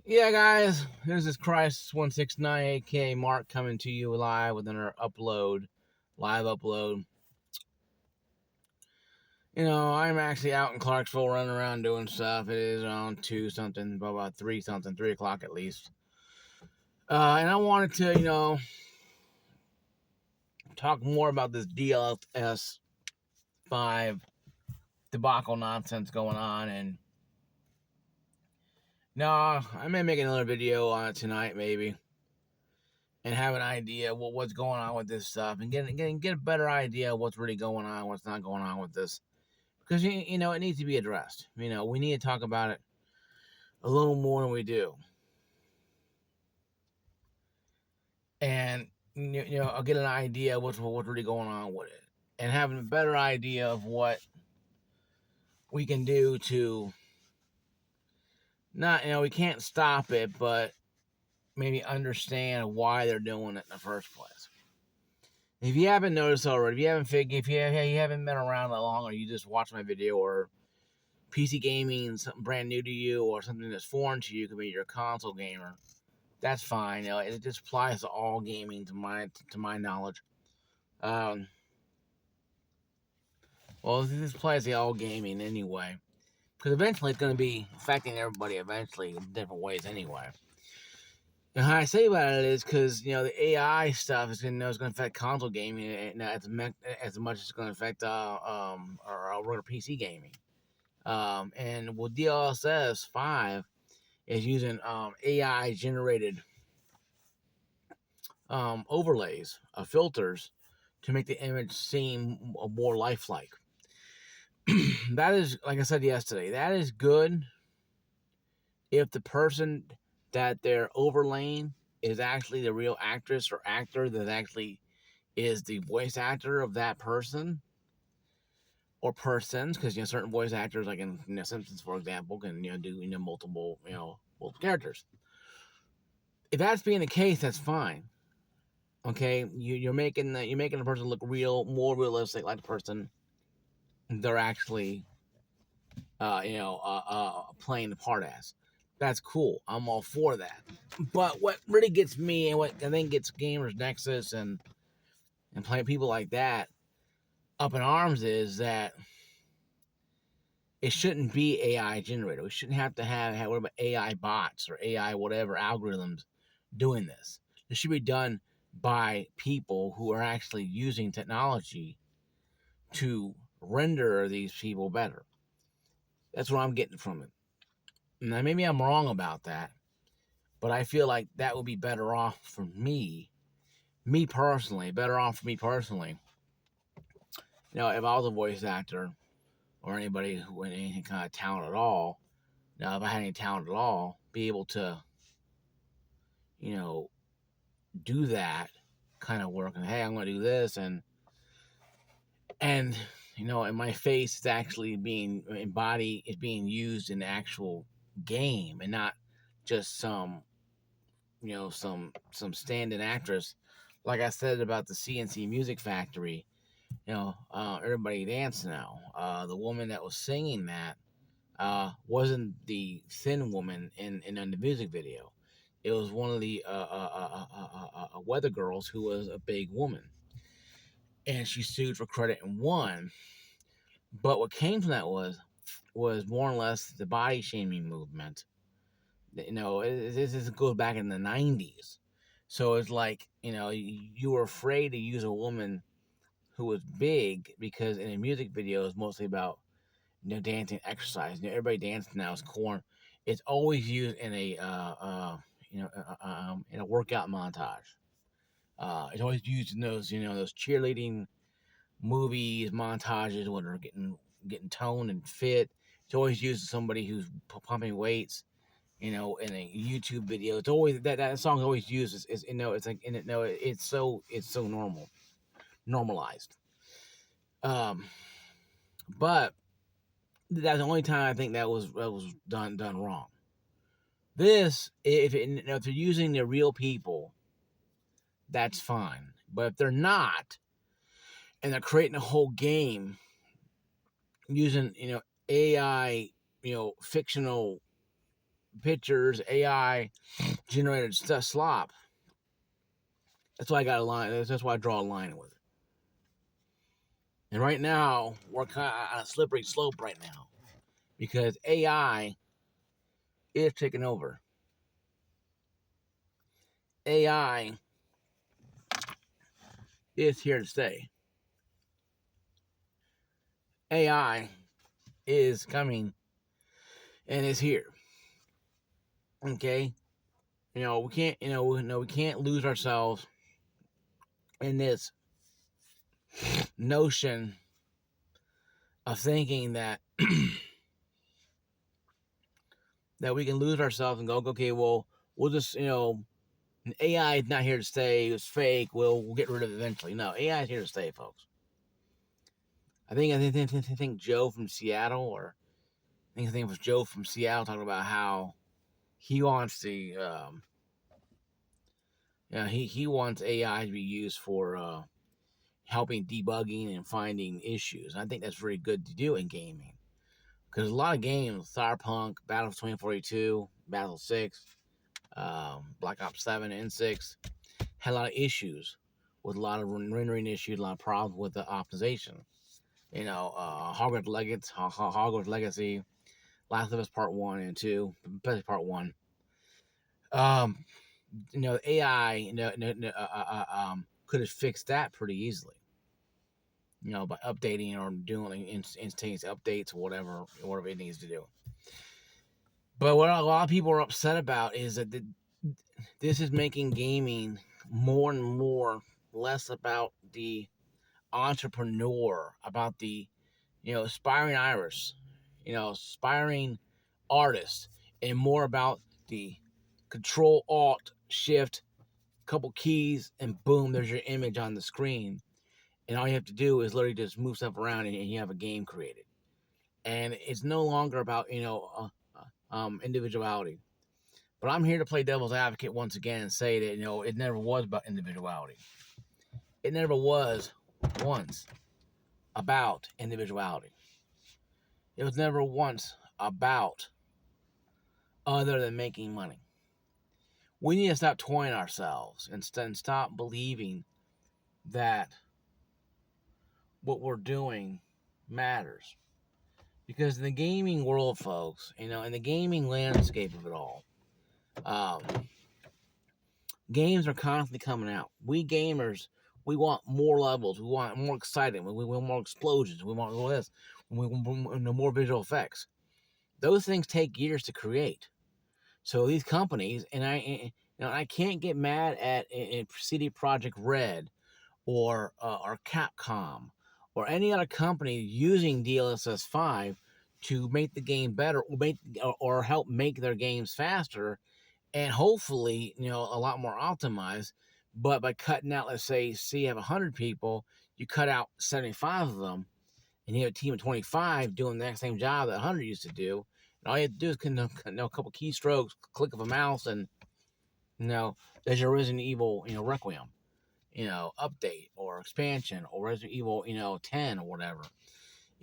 Yeah, guys, this is Christ169, aka Mark, coming to you live with another live upload. I'm actually out in Clarksville running around doing stuff. It is around 2 something, about 3 something, 3 o'clock at least. And I wanted to, talk more about this dlss 5 debacle nonsense going on. And no, I may make another video on it tonight, maybe, and have an idea what's going on with this stuff, and get a better idea of what's really going on, what's not going on with this, because it needs to be addressed. We need to talk about it a little more than we do, and I'll get an idea of what's really going on with it, and having a better idea of what we can do to not, we can't stop it, but maybe understand why they're doing it in the first place. If you haven't noticed already, if you haven't been around that long, or you just watch my video, or PC gaming, something brand new to you, or something that's foreign to you, could be you're a console gamer, that's fine. It just applies to all gaming, to my knowledge. Well, this applies to all gaming anyway, because eventually it's going to be affecting everybody eventually in different ways anyway. And how I say about it is because the AI stuff is going to affect console gaming, as much as it's going to affect our regular PC gaming. And with DLSS 5 is using AI generated overlays of filters to make the image seem more lifelike. That is, like I said yesterday, that is good if the person that they're overlaying is actually the real actress or actor that actually is the voice actor of that person or persons, because certain voice actors, like in Simpsons, for example, can do multiple characters. If that's being the case, that's fine. Okay, you're making the person look more realistic, like the person they're actually playing the part as. That's cool. I'm all for that. But what really gets me, and what I think gets Gamers Nexus and playing people like that up in arms, is that it shouldn't be AI generated. We shouldn't have to have what about AI bots or AI whatever algorithms doing this. It should be done by people who are actually using technology to render these people better. That's what I'm getting from it. Now, maybe I'm wrong about that, but I feel like that would be better off for me personally. If I was a voice actor or anybody who had any kind of talent at all, now if I had any talent at all, be able to, do that kind of work, and hey, I'm going to do this, and and my face is actually being used in the actual game, and not just some stand-in actress. Like I said about the CNC Music Factory, Everybody Dance Now. The woman that was singing that wasn't the thin woman in the music video. It was one of the weather girls who was a big woman, and she sued for credit and won. But what came from that was more or less the body shaming movement. This goes back in the 90s. So it's like, you were afraid to use a woman who was big, because in a music video it's mostly about dancing, exercise. Everybody dances now is corn. It's always used in a in a workout montage. It's always used in those cheerleading movies, montages when they're getting toned and fit. It's always used as somebody who's pumping weights. In a YouTube video, it's always that song is always used. It's like it's so normalized. But that's the only time I think that was done wrong. This, if they're using the real people, that's fine. But if they're not, and they're creating a whole game using AI, fictional pictures, AI generated stuff, slop. That's why I got a line. That's why I draw a line with it. And right now, we're kind of on a slippery slope right now because AI is taking over. AI is here to stay. AI is coming and is here. Okay, we can't, we can't lose ourselves in this notion of thinking that that we can lose ourselves and go, okay, well, we'll just, AI is not here to stay. It's fake. We'll get rid of it eventually. No, AI is here to stay, folks. I think Joe from Seattle, or I think it was Joe from Seattle, talking about how he wants to, he wants AI to be used for helping debugging and finding issues. And I think that's very good to do in gaming because a lot of games, Cyberpunk, Battlefield 2042, Battlefield 6, Black Ops 7, and 6, had a lot of issues with a lot of rendering issues, a lot of problems with the optimization. Hogwarts Legacy, Last of Us Part 1 and 2, especially Part 1. AI could have fixed that pretty easily. By updating or doing instantaneous updates or whatever it needs to do. But what a lot of people are upset about is that this is making gaming more and more less about the entrepreneur, about the aspiring iris, aspiring artist, and more about the Control Alt Shift, couple keys, and boom, there's your image on the screen. And all you have to do is literally just move stuff around, and you have a game created. And it's no longer about individuality. But I'm here to play devil's advocate once again and say that it never was about individuality. It never was once about individuality. It was never once about other than making money. We need to stop toying ourselves and stop believing that what we're doing matters. Because in the gaming world, folks, in the gaming landscape of it all, games are constantly coming out. We gamers, we want more levels. We want more excitement. We want more explosions. We want more this. We want more visual effects. Those things take years to create. So these companies, and I can't get mad at CD Projekt Red or Capcom or any other company using DLSS 5 to make the game better or help make their games faster and hopefully a lot more optimized. But by cutting out, let's say you have 100 people, you cut out 75 of them, and you have a team of 25 doing the exact same job that 100 used to do. And all you have to do is a couple keystrokes, click of a mouse, and there's your Resident Evil Requiem update or expansion, or Resident Evil 10 or whatever.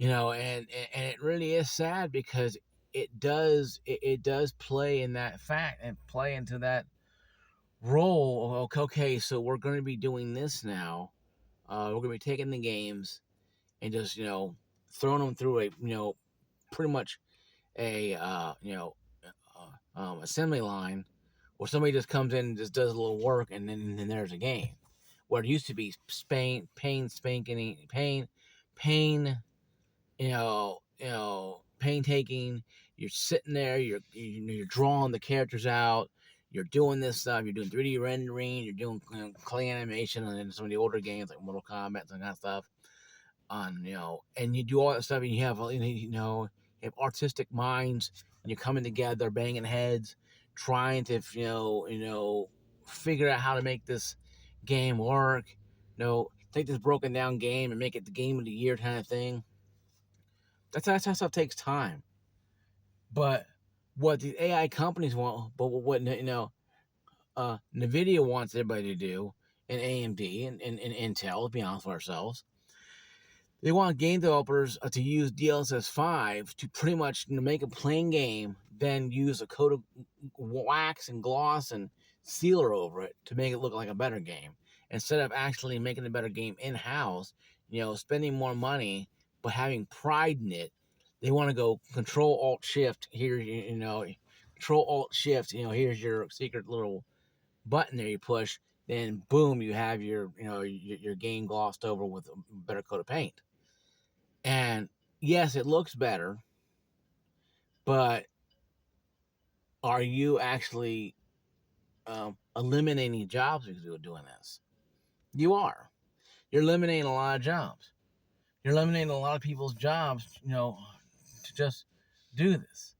And it really is sad because it does play in that fact and play into that role. Okay, so we're going to be doing this now. We're going to be taking the games and just throwing them through a pretty much a assembly line where somebody just comes in and just does a little work, and then there's a game. Where it used to be painstaking. You're sitting there, you're drawing the characters out, you're doing this stuff, you're doing 3D rendering, you're doing clay animation, and then some of the older games like Mortal Kombat and that stuff. And you do all that stuff, and you have artistic minds, and you're coming together, banging heads, trying to figure out how to make this game work. Take this broken down game and make it the game of the year kind of thing. That stuff takes time. But what the AI companies want, but what NVIDIA wants everybody to do, and AMD and Intel, to be honest with ourselves, they want game developers to use DLSS 5 to pretty much make a plain game, then use a coat of wax and gloss and sealer over it to make it look like a better game instead of actually making a better game in-house, spending more money but having pride in it. They want to go control alt shift here, control alt shift, here's your secret little button there you push, then boom, you have your game glossed over with a better coat of paint. And yes, it looks better, but are you actually eliminating jobs because you're doing this? You are. You're eliminating a lot of jobs. You're eliminating a lot of people's jobs, to just do this.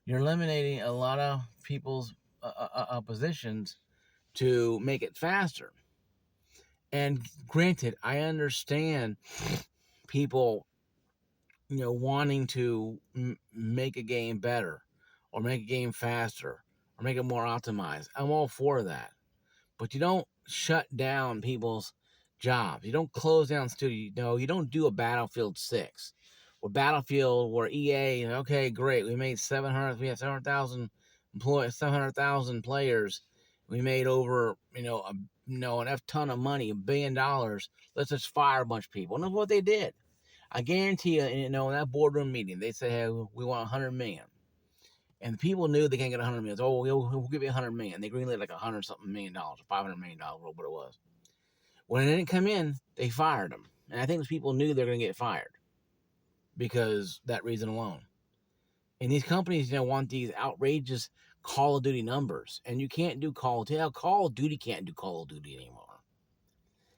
You're eliminating a lot of people's positions to make it faster. And granted, I understand people, wanting to make a game better or make a game faster or make it more optimized. I'm all for that. But you don't shut down people's jobs. You don't close down studio. No, you don't do a Battlefield 6 or Battlefield where EA, okay, great. We made 700,000 employees, 700,000 players. We made over, an F ton of money, $1 billion. Let's just fire a bunch of people. And that's what they did. I guarantee you, in that boardroom meeting, they said, hey, we want 100 million. And the people knew they can't get 100 million. Oh, we'll give you 100 million. They greenlit like 100 something $100 million, $500 million, what it was. When it didn't come in, they fired them. And I think those people knew they were going to get fired because that reason alone. And these companies, want these outrageous Call of Duty numbers. And you can't do Call of Duty. Call of Duty can't do Call of Duty anymore.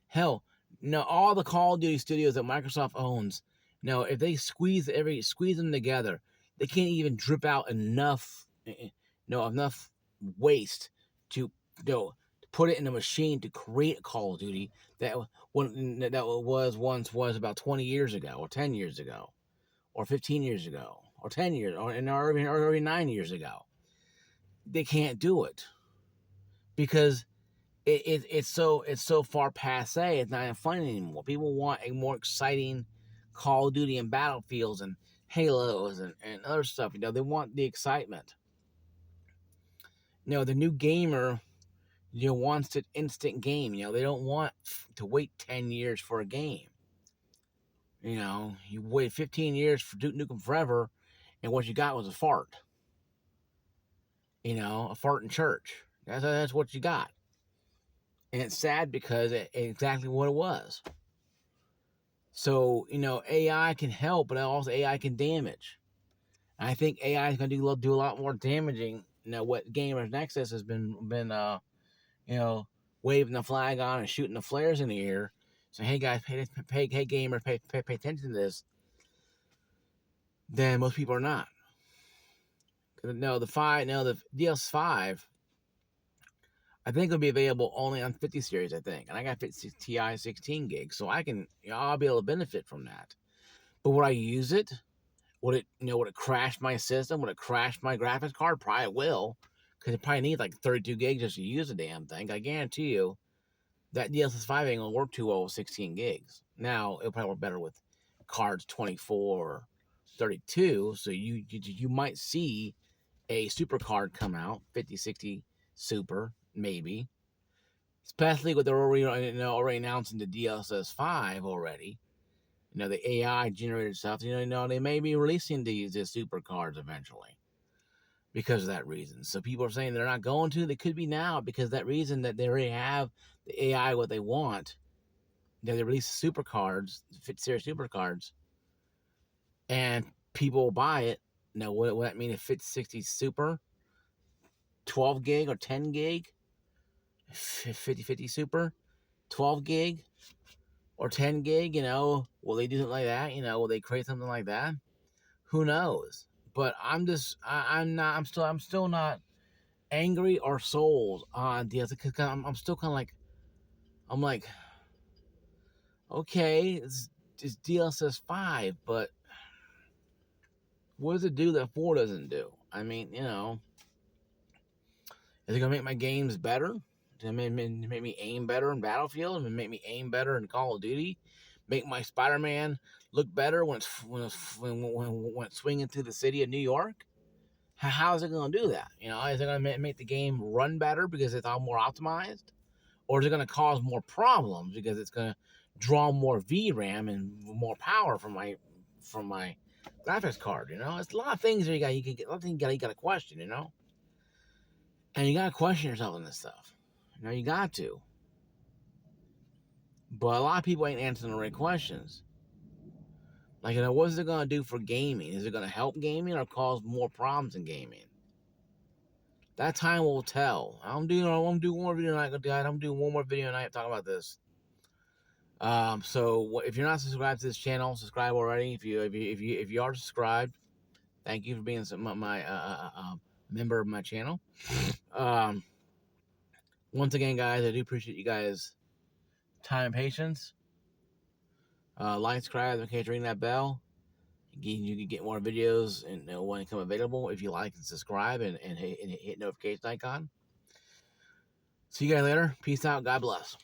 Hell, all the Call of Duty studios that Microsoft owns, if they squeeze them together, they can't even drip out enough, enough waste to, put it in a machine to create a Call of Duty that was about 20 years ago, or 10 years ago, or 15 years ago, or 10 years, or even 9 years ago. They can't do it because it's so far passe. It's not even fun anymore. People want a more exciting Call of Duty and Battlefields and Halos and other stuff. They want the excitement. The new gamer, wants an instant game. They don't want to wait 10 years for a game. You wait 15 years for Duke Nukem Forever, and what you got was a fart. A fart in church. That's what you got. And it's sad because it's exactly what it was. So, AI can help, but also AI can damage. And I think AI is going to do a lot more damaging. What Gamers Nexus has been waving the flag on and shooting the flares in the air. So, hey guys, hey gamers, pay attention to this. Then most people are not. The DLS 5, I think it'll be available only on 50 series, I think. And I got 50 Ti 16 gigs, so I'll be able to benefit from that. But would I use it? Would it crash my system? Would it crash my graphics card? Probably will, because it probably needs like 32 gigs just to use the damn thing. I guarantee you that DLSS 5 ain't gonna work too well with 16 gigs. Now it'll probably work better with cards 24 or 32. So you might see a super card come out, 5060 super, maybe. Especially with they're already announcing the DLSS 5 already. The AI generated stuff. They may be releasing these super cards eventually because of that reason. So people are saying they're not going to. They could be now because of that reason that they already have the AI what they want. They release super cards, 50 series super cards, and people will buy it. What that mean? If 5060 super, 12 gig or 10 gig, 5050 super, 12 gig or 10 gig, will they do something like that? Will they create something like that? Who knows? But I'm still not angry or sold on DLSS because I'm still kind of like, I'm like, okay, it's DLSS 5, but what does it do that 4 doesn't do? I mean, is it gonna make my games better? Does it make me aim better in Battlefield? Does it make me aim better in Call of Duty? Make my Spider-Man look better when it's swinging through the city of New York? How is it going to do that? You know, is it going to make the game run better because it's all more optimized, or is it going to cause more problems because it's going to draw more VRAM and more power from my graphics card? You know, it's a lot of things that you got to question. You know, and you got to question yourself on this stuff. You know, you got to. But a lot of people ain't answering the right questions. Like, you know, what is it going to do for gaming? Is it going to help gaming or cause more problems in gaming? That time will tell. I'm do one more video tonight, guys. I'm doing one more video tonight talking about this. So if you're not subscribed to this channel, subscribe already. If you are subscribed, thank you for being my member of my channel. Once again, guys, I do appreciate you guys' time and patience. Like, subscribe, in case you ring that bell. You can get more videos and when they come available if you like and subscribe and hit notification icon. See you guys later. Peace out. God bless.